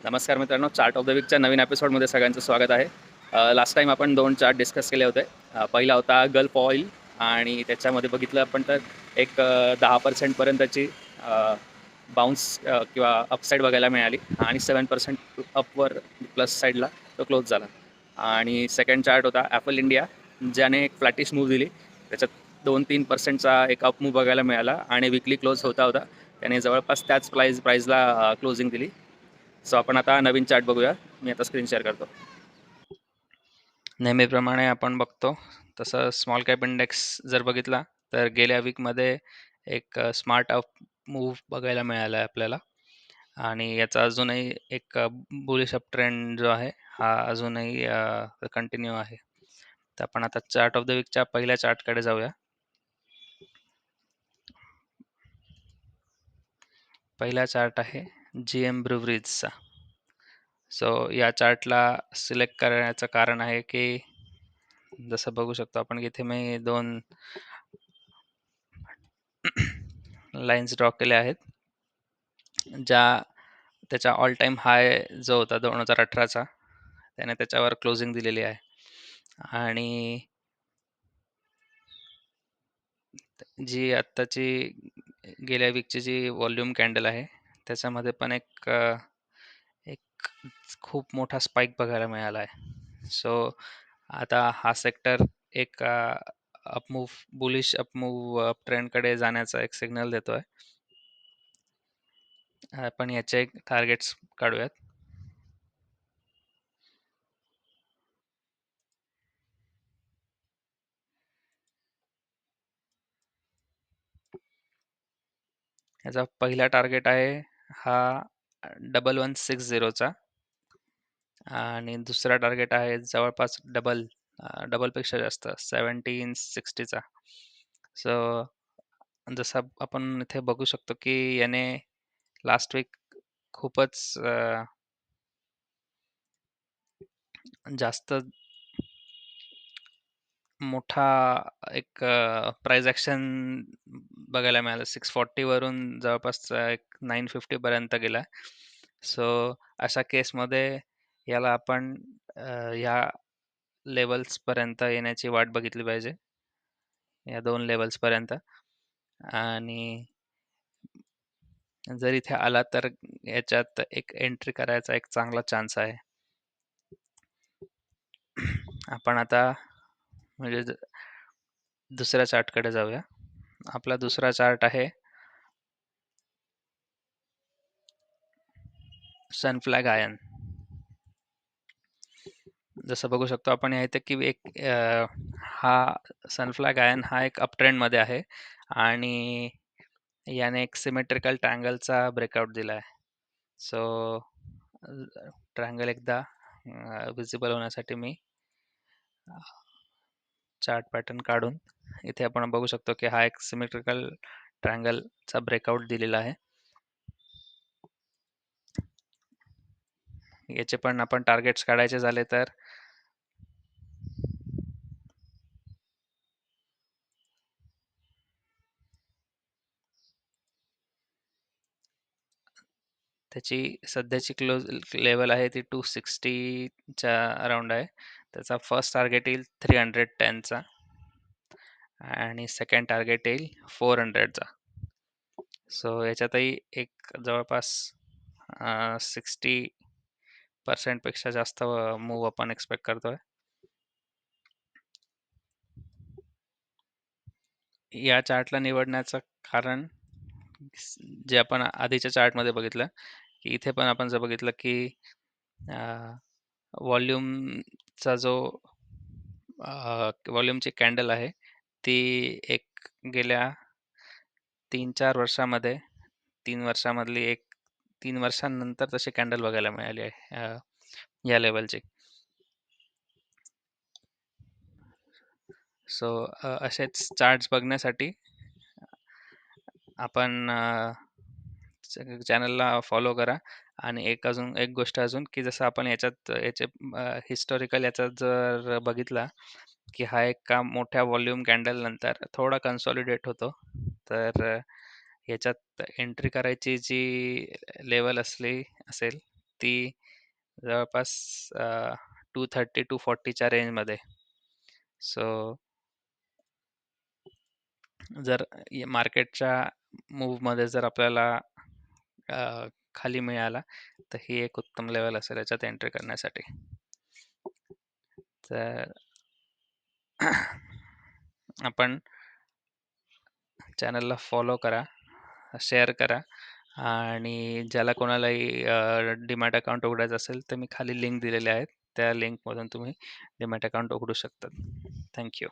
नमस्कार मित्रांनो, chart of the वीकच्या नवीन एपिसोडमध्ये सगळ्यांचं स्वागत आहे. लास्ट टाईम आपण दोन चार्ट डिस्कस केले होते. पहिला होता गल्फ ऑइल आणि त्याच्यामध्ये बघितलं आपण तर एक 10% पर्यंतची बाउन्स किंवा अपसाईड बघायला मिळाली आणि 7% अपवर प्लस साईडला तो क्लोज झाला. आणि सेकंड चार्ट होता ॲपल इंडिया, ज्याने एक फ्लॅटिश मूव्ह दिली. त्याच्यात 2-3%चा एक अप मूव्ह बघायला मिळाला आणि विकली क्लोज होता होता त्याने जवळपास त्याच प्राईजला क्लोजिंग दिली. सो आपण आता नवीन चार्ट बघूया. मी आता स्क्रीन शेअर करतो. नेहमीप्रमाणे आपण बघतो तसं स्मॉल कॅप इंडेक्स जर बघितला तर गेल्या वीकमध्ये एक स्मार्ट अप मूव्ह बघायला मिळाला आहे आपल्याला आणि याचा अजूनही एक बुलिश अप ट्रेंड जो आहे हा अजूनही कंटिन्यू आहे. तर आपण आता चार्ट ऑफ द वीकच्या पहिल्या चार्टकडे जाऊया. पहिला चार्ट आहे GM ब्रुवरीजचा. सो या चार्टला सिलेक्ट करण्याचं कारण आहे की जसं बघू शकतो आपण की इथे मी दोन लाईन्स ड्रॉ केल्या आहेत, ज्या त्याचा ऑल टाइम हाय जो होता 2018चा त्याने त्याच्यावर क्लोजिंग दिलेली आहे. आणि जी आत्ताची गेल्या वीकची जी व्हॉल्यूम कॅन्डल आहे त्याच्यामध्ये पण एक खूप मोठा स्पाइक बघायला मिळाला आहे. सो आता हा सेक्टर एक अपमूव्ह बुलिश अपमूव्ह अप ट्रेंडकडे जाण्याचा एक सिग्नल देतोय. आपण याचे टार्गेट्स काढूयात. याचा पहिला टार्गेट आहे हा 1160चा आणि दुसरा टार्गेट आहे जवळपास डबलपेक्षा जास्त 1760चा. सो जसं आपण इथे बघू शकतो की याने लास्ट वीक खूपच जास्त मोठा एक प्राइस ॲक्शन बघायला मिळालं. 640 वरून जवळपास एक 950 पर्यंत गेला. सो अशा केसमध्ये याला आपण ह्या लेवल्सपर्यंत येण्याची वाट बघितली पाहिजे, या 2 लेवल्सपर्यंत. आणि जर इथे आला तर याच्यात एक एंट्री करायचा एक चांगला चान्स आहे. आपण आता म्हणजे दुसऱ्या चार्टकडे जाऊया. आपला दुसरा चार्ट आहे सनफ्लॅग आयन. जसं बघू शकतो आपण इथे की हा सनफ्लॅग आयन हा एक अप ट्रेंडमध्ये आहे आणि याने एक सिमेट्रिकल ट्रायंगलचा ब्रेकआउट दिला आहे. सो ट्रायंगल एकदा विजिबल होण्यासाठी मी चार्ट पॅटर्न काढून इथे आपण बघू शकतो की हा एक सिमेट्रिकल ट्रायंगलचा ब्रेकआउट दिलेला आहे. याचे पण आपण टार्गेट्स काढायचे झाले तर त्याची सध्याची क्लोज लेवल आहे ती 260च्या अराउंड आहे. त्याचा फर्स्ट टार्गेट येईल 310चा आणि सेकंड टार्गेट येईल 400चा. सो याच्यातही एक जवळपास 60% पेक्षा जास्त मूव्ह आपण एक्सपेक्ट करतोय. या चार्टला निवडण्याचं कारण जे आपण आधीच्या चार्टमध्ये बघितलं की इथे पण आपण जर बघितलं की व्हॉल्यूमचा जो व्हॉल्यूमची कॅन्डल आहे ती एक गेल्या 3-4 वर्षामध्ये 3 वर्षामधली एक 3 वर्षांनंतर तशी कॅन्डल बघायला मिळाली आहे या लेवलची. सो असेच चार्ट्स बघण्यासाठी आपण चॅनलला फॉलो करा. आणि एक गोष्ट अजून की जसं आपण याचे हिस्टॉरिकल याच्यात जर बघितला की हा एका मोठ्या व्हॉल्यूम कॅन्डल नंतर थोडा कन्सॉलिडेट होतो. तर याच्यात एंट्री करायची जी लेवल असेल ती जवळपास 230-240च्या रेंजमध्ये. सो जर मार्केटच्या मूव्हमध्ये जर आपल्याला खाली मिळाला, तर ही एक उत्तम लेवल असेल याच्यात एंट्री करण्यासाठी. तर आपण चॅनलला फॉलो करा, शेअर करा आणि ज्याला कोणालाही डीमॅट अकाउंट उघडायचं असेल तर मी खाली लिंक दिलेले आहेत. त्या लिंकमधून तुम्ही डीमॅट अकाउंट उघडू शकता. थँक्यू.